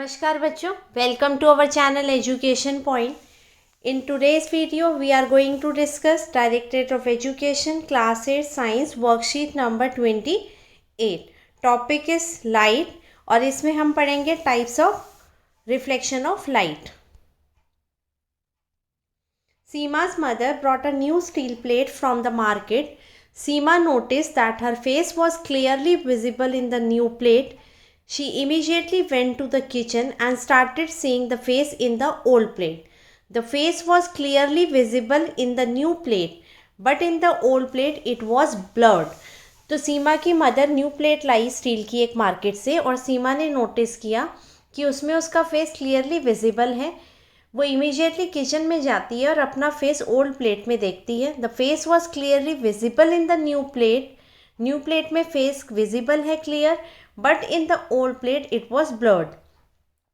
नमस्कार बच्चों, welcome to our channel education point. In today's video, we are going to discuss Directorate of Education Class 8 Science Worksheet number 28. Topic is light और इसमें हम पढ़ेंगे types of reflection of light. Seema's mother brought a new steel plate from the market. Seema noticed that her face was clearly visible in the new plate. She immediately went to the kitchen and started seeing the face in the old plate. The face was clearly visible in the new plate, but in the old plate it was blurred. तो सीमा की mother new plate लाई steel की एक market से और सीमा ने notice किया कि उसमें उसका फेस क्लियरली विजिबल है. वो इमीडिएटली किचन में जाती है और अपना फेस ओल्ड प्लेट में देखती है. The face was clearly visible in the new plate. New plate में फेस विजिबल है clear, but in the old plate it was blurred.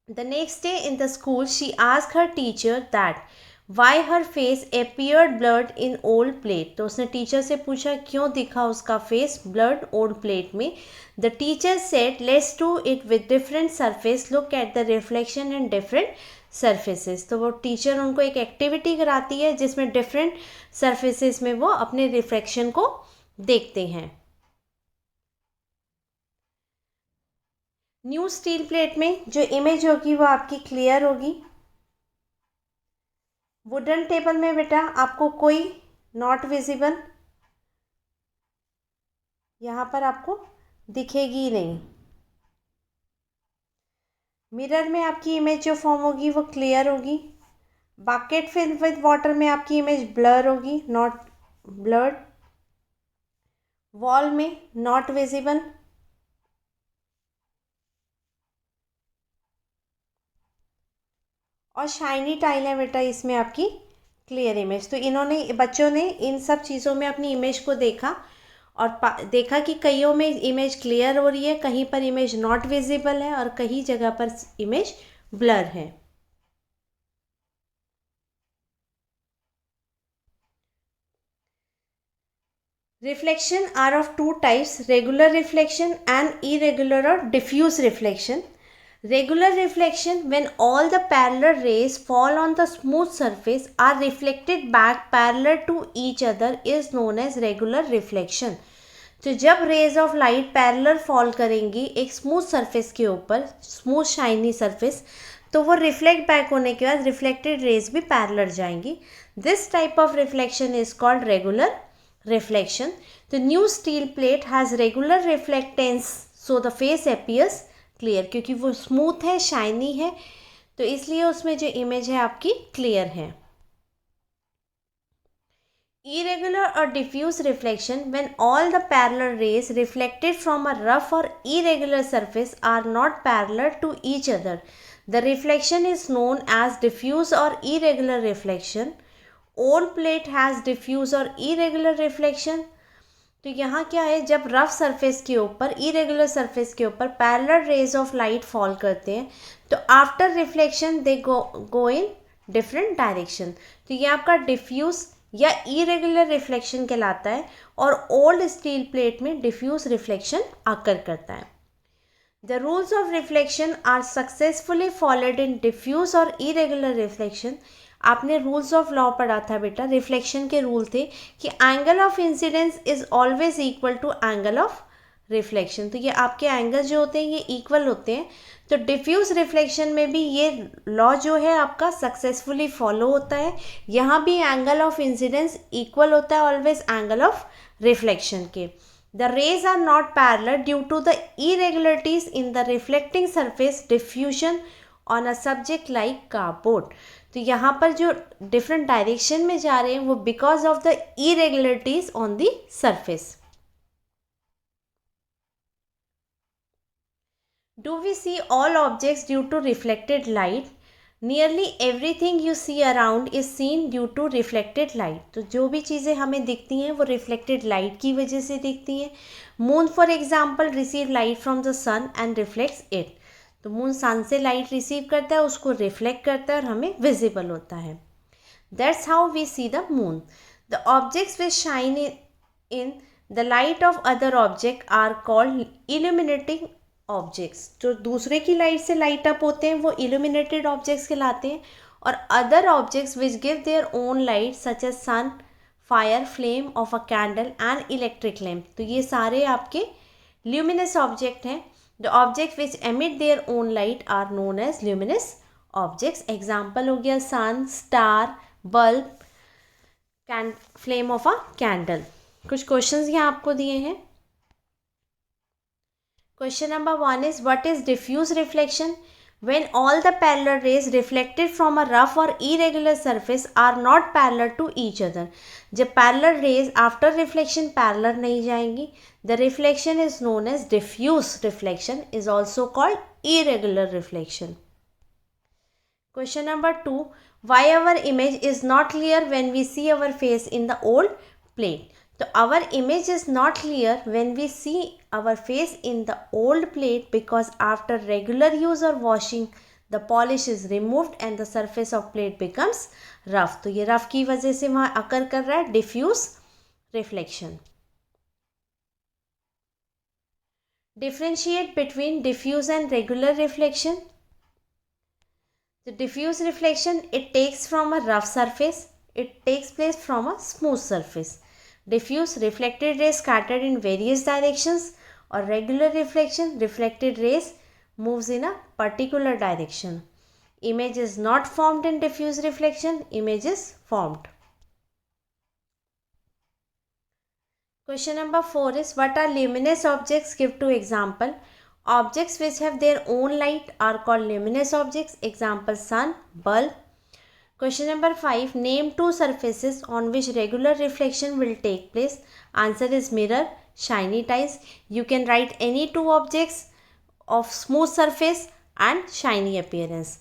The next day in the school, she asked her teacher that why her face appeared blurred in old plate. तो उसने teacher से पूछा क्यों दिखा उसका face blurred old plate में. The teacher said let's do it with different surface. Look at the reflection in different surfaces. तो वो टीचर उनको एक एक्टिविटी कराती है जिसमें डिफरेंट सर्फेसेस में वो अपने रिफ्लेक्शन को देखते हैं. न्यू स्टील प्लेट में जो इमेज होगी वो आपकी क्लियर होगी. वुडन टेबल में बेटा आपको कोई नॉट विजिबल यहाँ पर आपको दिखेगी नहीं. मिरर में आपकी इमेज जो फॉर्म होगी वो क्लियर होगी. बकेट फिल विद वाटर में आपकी इमेज ब्लर होगी, नॉट ब्लर्ड. वॉल में नॉट विजिबल. और शाइनी टाइल है बेटा इसमें आपकी क्लियर इमेज. तो इन्होंने बच्चों ने इन सब चीज़ों में अपनी इमेज को देखा और देखा कि कईयों में इमेज क्लियर हो रही है, कहीं पर इमेज नॉट विजिबल है और कहीं जगह पर इमेज ब्लर है. Reflection are of two types, regular reflection and irregular और diffuse reflection. Regular reflection, when all the parallel rays fall on the smooth surface are reflected back parallel to each other, is known as regular reflection. तो जब rays of light parallel fall करेंगी एक smooth surface के ऊपर, smooth shiny surface, तो वो reflect back होने के बाद रिफ्लेक्टेड रेज भी पैरेलल जाएंगी. This type of reflection is called regular reflection. The new steel plate has regular reflectance, so the face appears clear. क्योंकि वो स्मूथ है, शाइनी है, तो इसलिए उसमें जो इमेज है आपकी क्लियर है. इरेगुलर और diffuse reflection, when all the parallel rays reflected from a rough और irregular surface are not parallel to each other, the reflection is known as diffuse और irregular reflection. Old plate has diffuse और irregular reflection. तो यहाँ क्या है, जब rough surface के ऊपर, इरेगुलर सरफेस के ऊपर parallel raise of light fall करते हैं तो after reflection they go in different direction. तो ये आपका डिफ्यूज या इरेगुलर रिफ्लेक्शन कहलाता है और ओल्ड स्टील प्लेट में डिफ्यूज रिफ्लेक्शन आकर करता है. The rules of reflection are successfully followed in diffuse और इरेगुलर रिफ्लेक्शन. आपने रूल्स ऑफ लॉ पढ़ा था बेटा, रिफ्लेक्शन के रूल थे कि angle of incidence is always equal to angle of reflection. तो ये आपके एंगल जो होते हैं ये इक्वल होते हैं. तो डिफ्यूज रिफ्लेक्शन में भी ये लॉ जो है आपका सक्सेसफुली फॉलो होता है. यहाँ भी एंगल ऑफ इंसिडेंस इक्वल होता है ऑलवेज एंगल ऑफ रिफ्लेक्शन के. The rays are not parallel due to the irregularities in the reflecting surface diffusion on a subject like cardboard. तो यहाँ पर जो डिफरेंट डायरेक्शन में जा रहे हैं वो because of the irregularities on the surface. Do we see all objects due to reflected light? Nearly everything you see around is seen due to reflected light. तो जो भी चीज़ें हमें दिखती हैं वो रिफ्लेक्टेड लाइट की वजह से दिखती हैं. Moon for example receive light from the sun and reflects it. तो मून सन से लाइट रिसीव करता है, उसको रिफ्लेक्ट करता है और हमें विजिबल होता है. That's how we see the moon. The objects which shine in the light of other object are called illuminating objects जो दूसरे की लाइट से लाइट अप होते हैं वो इल्यूमिनेटेड ऑब्जेक्ट्स कहलाते हैं, और other objects which give their own light such as sun, fire, flame of a candle and electric lamp, तो ये सारे आपके ल्यूमिनस ऑब्जेक्ट हैं. The object which emit their own light are known as luminous objects. Example हो गया sun, star, bulb, flame of a candle. कुछ questions यहाँ आपको दिए हैं. Question number 1 is, what is diffuse reflection? When all the parallel rays reflected from a rough or irregular surface are not parallel to each other. जब parallel rays after reflection parallel नहीं जाएंगी, the reflection is known as diffuse reflection, is also called irregular reflection. Question number 2, why our image is not clear when we see our face in the old plate? So our image is not clear when we see our face in the old plate because after regular use or washing the polish is removed and the surface of plate becomes rough. तो ये rough की वजह से वहाँ occur कर रहा है diffuse reflection. Differentiate between diffuse and regular reflection. The diffuse reflection, it takes from a rough surface, it takes place from a smooth surface. Diffuse, reflected rays scattered in various directions, or regular reflection, reflected rays moves in a particular direction. Image is not formed in diffuse reflection, image is formed. Question number 4 is, what are luminous objects? Give two example. Objects which have their own light are called luminous objects. Example, sun, bulb. Question number 5. Name two surfaces on which regular reflection will take place. Answer is mirror, shiny tiles. You can write any two objects of smooth surface and shiny appearance.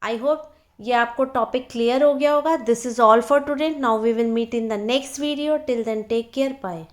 I hope ये आपको topic clear हो गया होगा. This is all for today. Now we will meet in the next video. Till then, take care. Bye.